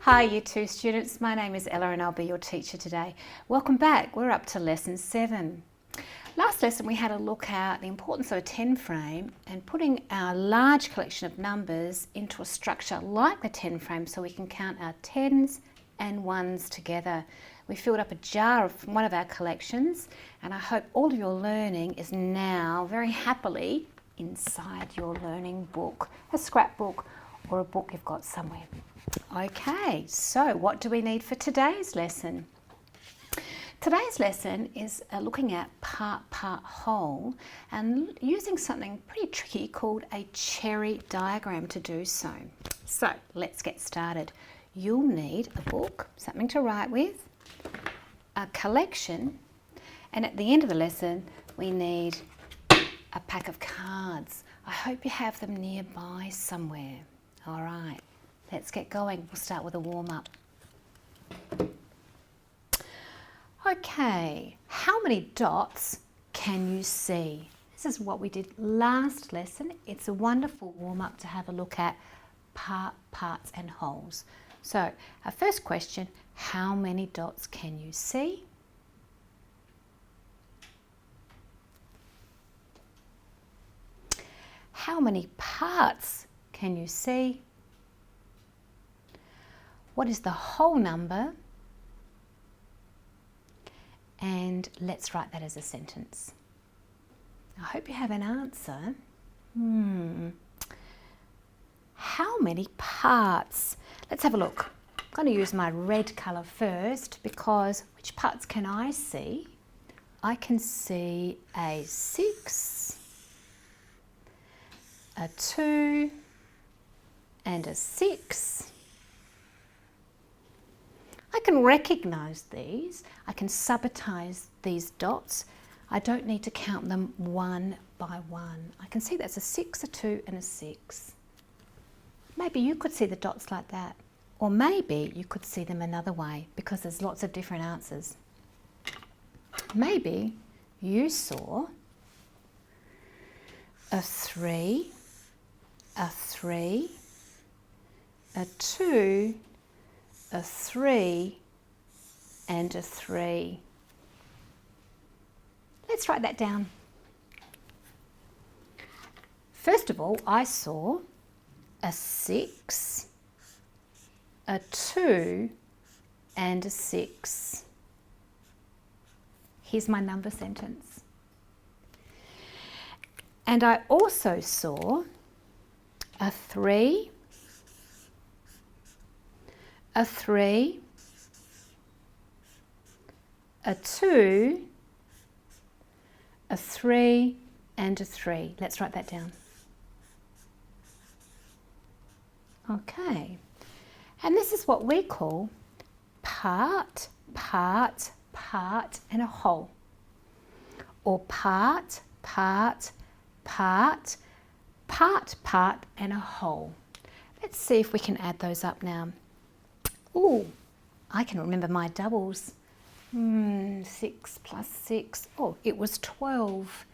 Hi Year 2 students, my name is Ella and I'll be your teacher today. Welcome back, we're up to lesson 7. Last lesson we had a look at the importance of a 10 frame and putting our large collection of numbers into a structure like the 10 frame so we can count our 10s and 1s together. We filled up a jar of one of our collections and I hope all of your learning is now very happily inside your learning book, a scrapbook or a book you've got somewhere. Okay, so what do we need for today's lesson? Today's lesson is looking at part whole and using something pretty tricky called a cherry diagram to do so. So let's get started. You'll need a book, something to write with, a collection, and at the end of the lesson we need a pack of cards. I hope you have them nearby somewhere. All right. Let's get going. We'll start with a warm-up. Okay, how many dots can you see? This is what we did last lesson. It's a wonderful warm-up to have a look at parts and wholes. So, our first question, how many dots can you see? How many parts can you see? What is the whole number? And let's write that as a sentence. I hope you have an answer. How many parts? Let's have a look. I'm going to use my red colour first because which parts can I see? I can see a 6, a 2, and a 6. I can recognise these, I can subitize these dots. I don't need to count them one by one. I can see that's a 6, a 2 and a 6. Maybe you could see the dots like that, or maybe you could see them another way because there's lots of different answers. Maybe you saw a 3, a 3, a 2, a 3 and a 3. Let's write that down. First of all, I saw a 6, a 2 and a 6. Here's my number sentence. And I also saw a 3, a 3, a 2, a 3 and a 3. Let's write that down. Okay, and this is what we call part, and a whole, or part, and a whole. Let's see if we can add those up now. Oh, I can remember my doubles. 6 plus 6. Oh, it was 12.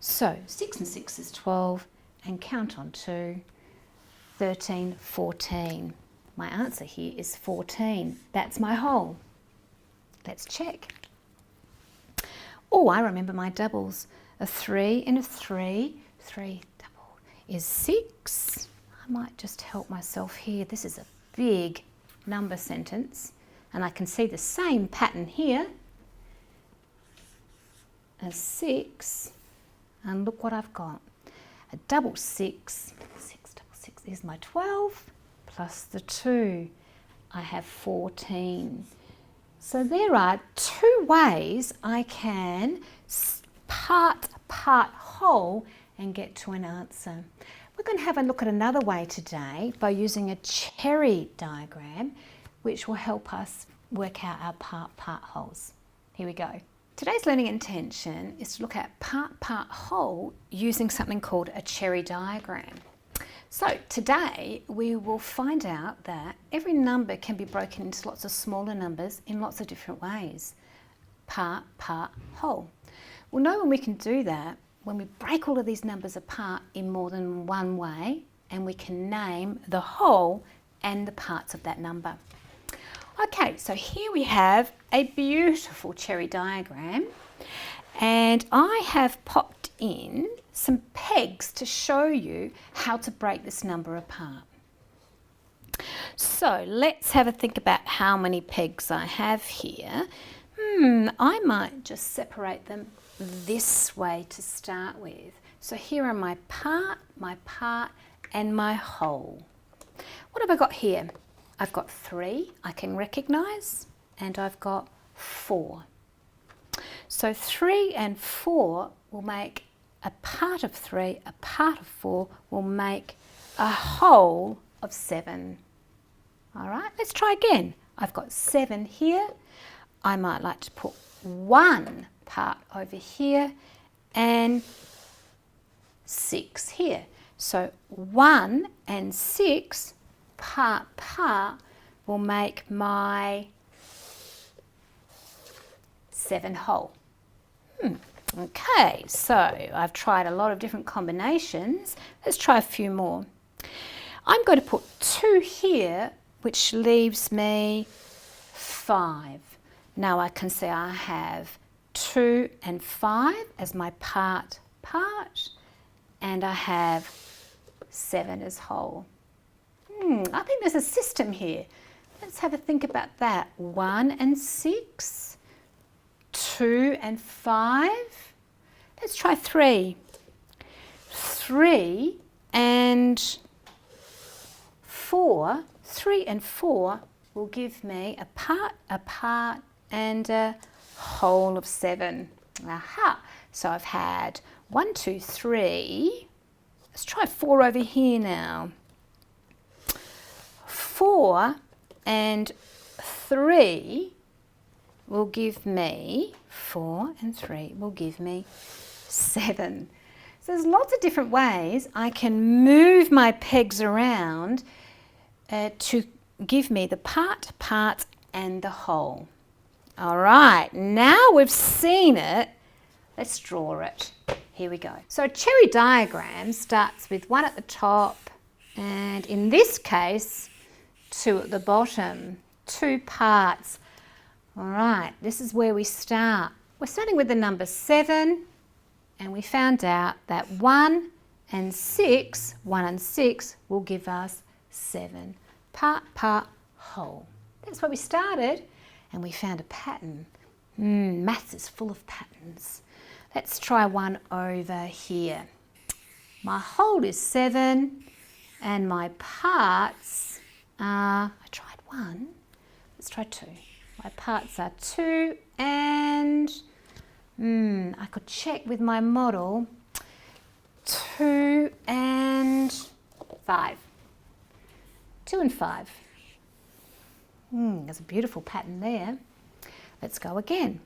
So 6 and 6 is 12 and count on 2. 13, 14. My answer here is 14. That's my whole. Let's check. Oh, I remember my doubles. A 3 and a 3. 3 double is 6. I might just help myself here. This is a big number sentence and I can see the same pattern here. A 6 and look what I've got. A double 6. 6 double 6 is my 12 plus the 2. I have 14. So there are 2 ways I can part whole and get to an answer. We're going to have a look at another way today by using a cherry diagram, which will help us work out our part wholes. Here we go. Today's learning intention is to look at part whole using something called a cherry diagram. So today we will find out that every number can be broken into lots of smaller numbers in lots of different ways. Part whole. We'll know when we can do that when we break all of these numbers apart in more than one way, and we can name the whole and the parts of that number. Okay, so here we have a beautiful cherry diagram, and I have popped in some pegs to show you how to break this number apart. So let's have a think about how many pegs I have here. I might just separate them this way to start with. So here are my part, and my whole. What have I got here? I've got 3 I can recognise, and I've got 4. So 3 and 4 will make a part of 3, a part of 4 will make a whole of 7. All right, let's try again. I've got 7 here. I might like to put 1 part over here and 6 here. So 1 and 6 part will make my 7 whole. Okay, so I've tried a lot of different combinations. Let's try a few more. I'm going to put 2 here, which leaves me 5. Now I can say I have 2 and 5 as my part, and I have 7 as whole. I think there's a system here. Let's have a think about that. 1 and 6, 2 and 5. Let's try 3. 3 and 4. 3 and 4 will give me a part, and a whole of 7. Aha! So I've had 1, 2, 3. Let's try 4 over here now. 4 and 3 will give me 4 and 3 will give me 7. So there's lots of different ways I can move my pegs around to give me the part, and the whole. All right, now we've seen it, let's draw it. Here we go. So a cherry diagram starts with 1 at the top, and in this case, 2 at the bottom, 2 parts. All right, this is where we start. We're starting with the number 7, and we found out that 1 and 6 will give us 7. Part, whole. That's where we started, and we found a pattern. Maths is full of patterns. Let's try one over here. My whole is 7, and my parts are, I tried 1, let's try 2. My parts are 2 and, I could check with my model, 2 and 5. 2 and 5. There's a beautiful pattern there. Let's go again.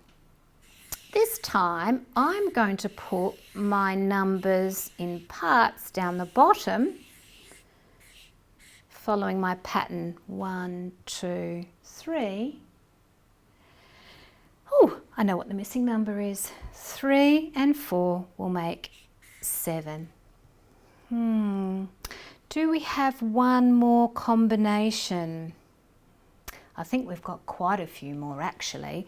This time I'm going to put my numbers in parts down the bottom, following my pattern 1, 2, 3. Oh, I know what the missing number is. 3 and 4 will make 7. Do we have one more combination? I think we've got quite a few more actually.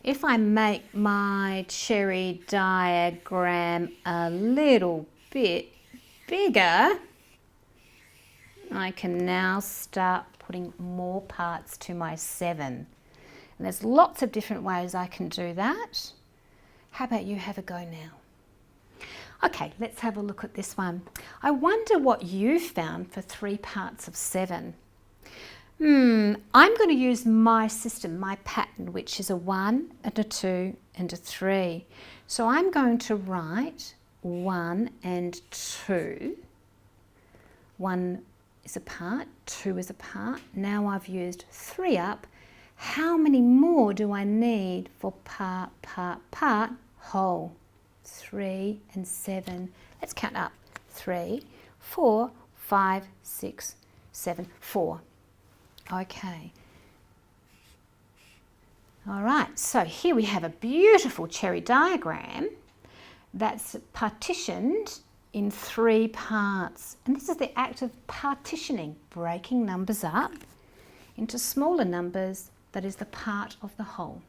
If I make my cherry diagram a little bit bigger, I can now start putting more parts to my 7. And there's lots of different ways I can do that. How about you have a go now? Okay, let's have a look at this one. I wonder what you found for 3 parts of 7. I'm going to use my system, my pattern, which is a 1 and a 2 and a 3. So I'm going to write 1 and 2. 1 is a part, 2 is a part. Now I've used 3 up. How many more do I need for part, whole? 3 and 7. Let's count up. 3, 4, 5, 6, 7, 4. Okay. All right, so here we have a beautiful cherry diagram, that's partitioned in 3 parts. And this is the act of partitioning, breaking numbers up into smaller numbers that is the part of the whole.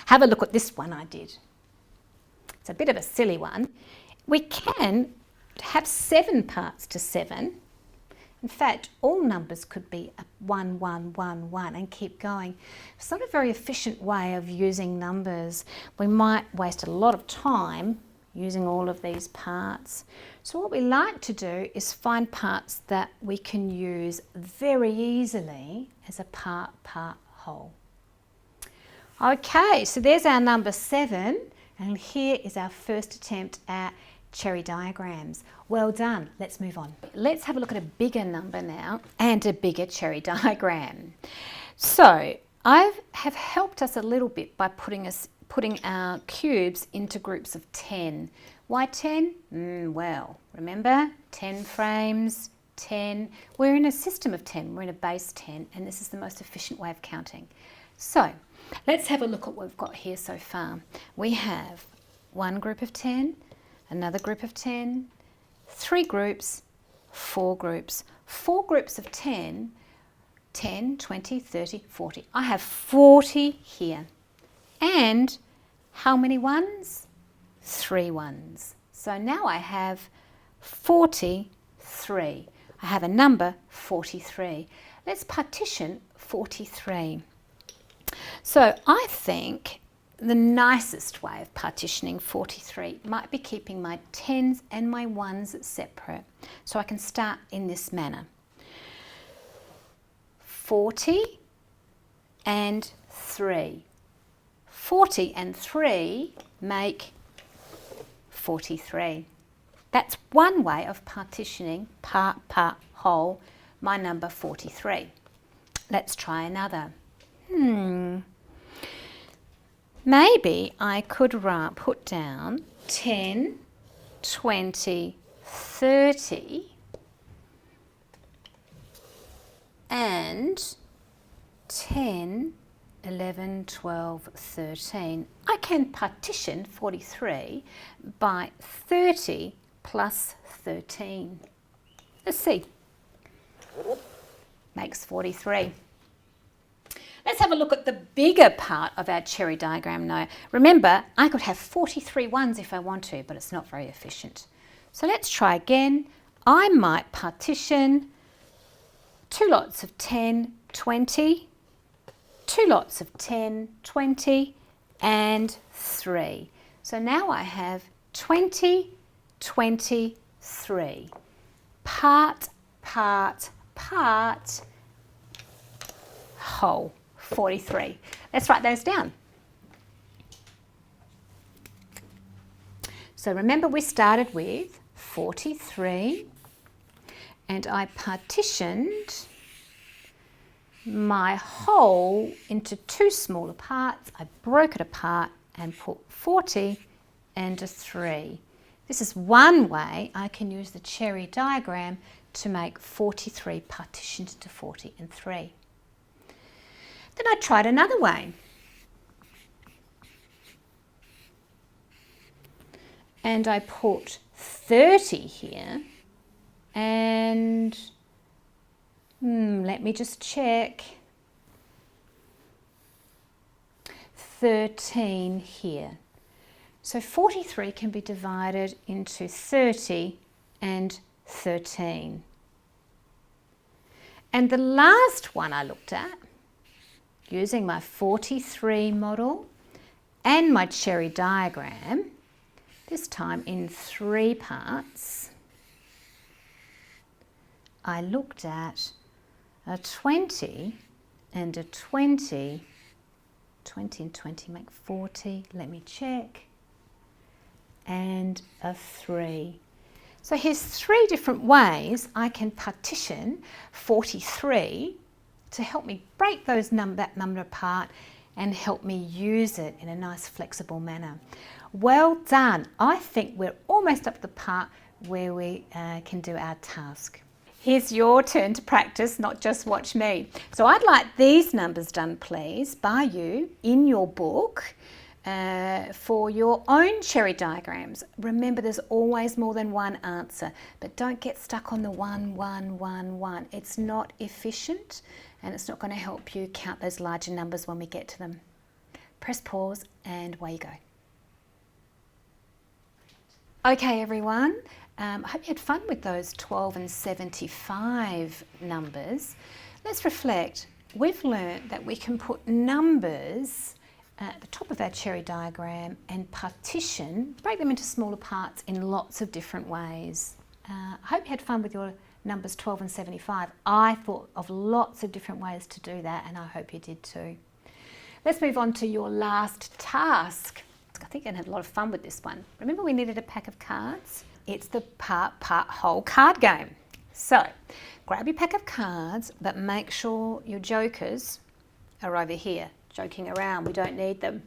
Have a look at this one I did. It's a bit of a silly one. We can have 7 parts to 7. In fact, all numbers could be 1, 1, 1, 1 and keep going. It's not a very efficient way of using numbers. We might waste a lot of time using all of these parts. So what we like to do is find parts that we can use very easily as a part whole. Okay, so there's our number 7, and here is our first attempt at cherry diagrams. Well done. Let's move on. Let's have a look at a bigger number now and a bigger cherry diagram. So I have helped us a little bit by putting our cubes into groups of 10. Why 10? Well, remember 10 frames, 10. We're in a system of 10. We're in a base 10, and this is the most efficient way of counting. So let's have a look at what we've got here so far. We have one group of 10, another group of 10, 3 groups, 4 groups. 4 groups of 10, 10, 20, 30, 40. I have 40 here. And how many ones? 3 ones. So now I have 43. I have a number 43. Let's partition 43. So I think the nicest way of partitioning 43 might be keeping my 10s and my 1s separate. So I can start in this manner. 40 and 3. 40 and 3 make 43. That's one way of partitioning part, whole, my number 43. Let's try another. Maybe I could put down 10, 20, 30 and 10, 11, 12, 13. I can partition 43 by 30 plus 13. Let's see. Makes 43. Let's have a look at the bigger part of our cherry diagram now. Remember, I could have 43 ones if I want to, but it's not very efficient. So let's try again. I might partition 2 lots of 10, 20, 2 lots of 10, 20, and 3. So now I have 20, 23. Part, whole, 43. Let's write those down. So remember we started with 43 and I partitioned my whole into 2 smaller parts. I broke it apart and put 40 and a 3. This is one way I can use the cherry diagram to make 43 partitioned into 40 and 3. Then I tried another way. And I put 30 here and let me just check. 13 here. So 43 can be divided into 30 and 13. And the last one I looked at, using my 43 model and my cherry diagram, this time in 3 parts, I looked at a 20 and a 20. 20 and 20 make 40. Let me check. And a 3. So here's 3 different ways I can partition 43 to help me break that number apart and help me use it in a nice flexible manner. Well done. I think we're almost up to the part where we can do our task. Here's your turn to practice, not just watch me. So I'd like these numbers done, please, by you in your book. for your own cherry diagrams. Remember, there's always more than one answer, but don't get stuck on the 1, 1, 1, 1. It's not efficient and it's not going to help you count those larger numbers when we get to them. Press pause and away you go. Okay everyone, I hope you had fun with those 12 and 75 numbers. Let's reflect. We've learnt that we can put numbers at the top of our cherry diagram and partition, break them into smaller parts in lots of different ways. I hope you had fun with your numbers 12 and 75. I thought of lots of different ways to do that and I hope you did too. Let's move on to your last task. I think you're going to have a lot of fun with this one. Remember we needed a pack of cards? It's the part whole card game. So grab your pack of cards, but make sure your jokers are over here, joking around. We don't need them.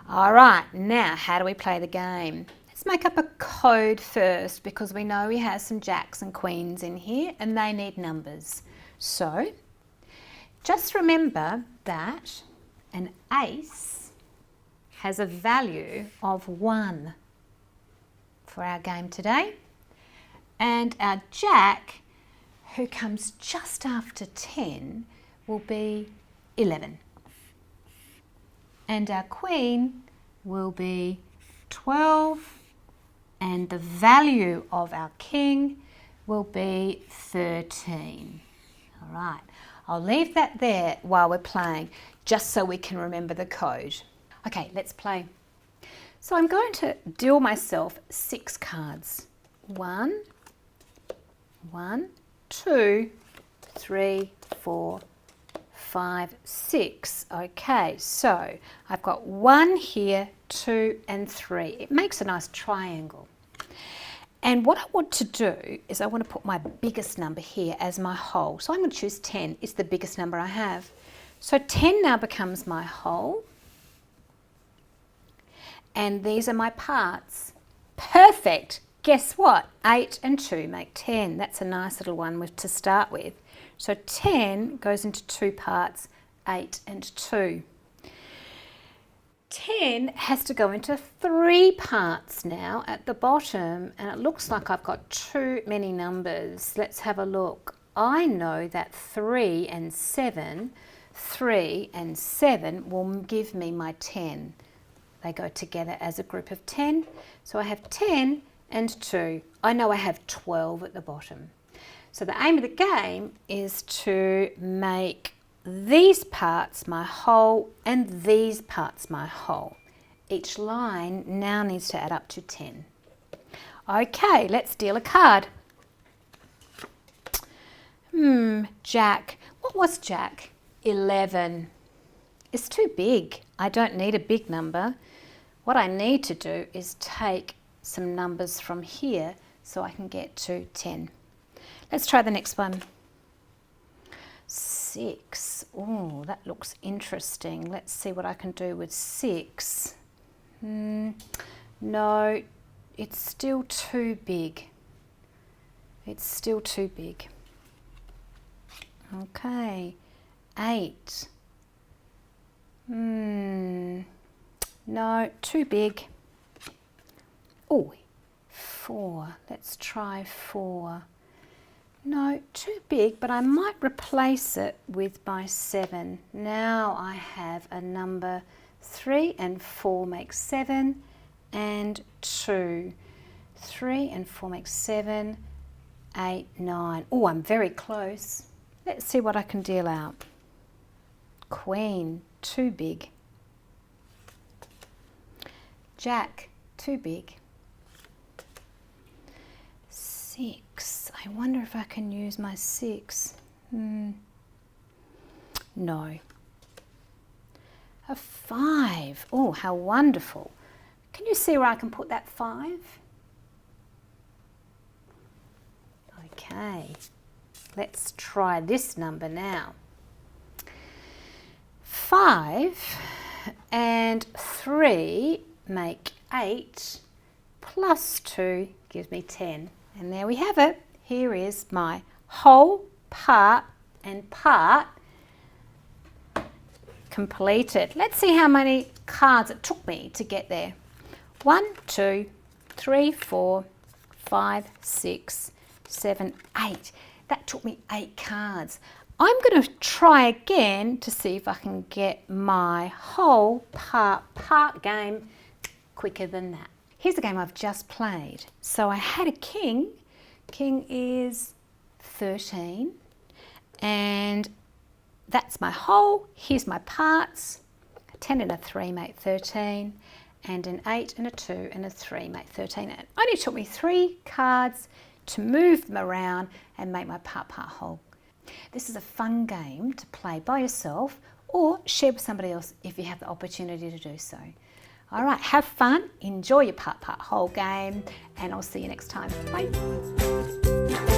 All right, now how do we play the game? Let's make up a code first because we know we have some jacks and queens in here and they need numbers. So just remember that an ace has a value of 1 for our game today, and our jack, who comes just after 10, will be 11, and our queen will be 12, and the value of our king will be 13. All right, I'll leave that there while we're playing, just so we can remember the code. Okay, let's play. So I'm going to deal myself 6 cards. 1, 2, 3, 4, 5, 6. Okay, so I've got 1 here, 2 and 3. It makes a nice triangle. And what I want to do is I want to put my biggest number here as my whole. So I'm going to choose 10. It's the biggest number I have. So 10 now becomes my whole. And these are my parts. Perfect. Guess what? 8 and 2 make 10. That's a nice little one to start with. So 10 goes into 2 parts, 8 and 2. 10 has to go into 3 parts now at the bottom, and it looks like I've got too many numbers. Let's have a look. I know that 3 and 7 will give me my 10. They go together as a group of 10. So I have 10 and 2. I know I have 12 at the bottom. So the aim of the game is to make these parts my whole and these parts my whole. Each line now needs to add up to 10. Okay, let's deal a card. Jack. What was Jack? 11. It's too big. I don't need a big number. What I need to do is take some numbers from here so I can get to 10. Let's try the next one. 6. Oh, that looks interesting. Let's see what I can do with 6. No, it's still too big. It's still too big. Okay, 8. No, too big. Oh, 4. Let's try 4. No, too big, but I might replace it with my 7. Now I have a number 3 and 4 make 7 and 2. 3 and 4 make 7, 8, 9. Oh, I'm very close. Let's see what I can deal out. Queen, too big. Jack, too big. 6. I wonder if I can use my 6. No. A 5. Oh, how wonderful. Can you see where I can put that 5? Okay. Let's try this number now. 5 and 3 make 8 plus 2 gives me 10. And there we have it. Here is my whole, part and part completed. Let's see how many cards it took me to get there. 1, 2, 3, 4, 5, 6, 7, 8. That took me 8 cards. I'm going to try again to see if I can get my whole part game quicker than that. Here's the game I've just played. So I had a king. King is 13. And that's my whole. Here's my parts. A 10 and a 3 make 13. And an 8 and a 2 and a 3 make 13. It only took me 3 cards to move them around and make my part whole. This is a fun game to play by yourself or share with somebody else if you have the opportunity to do so. All right, have fun, enjoy your part whole game, and I'll see you next time. Bye.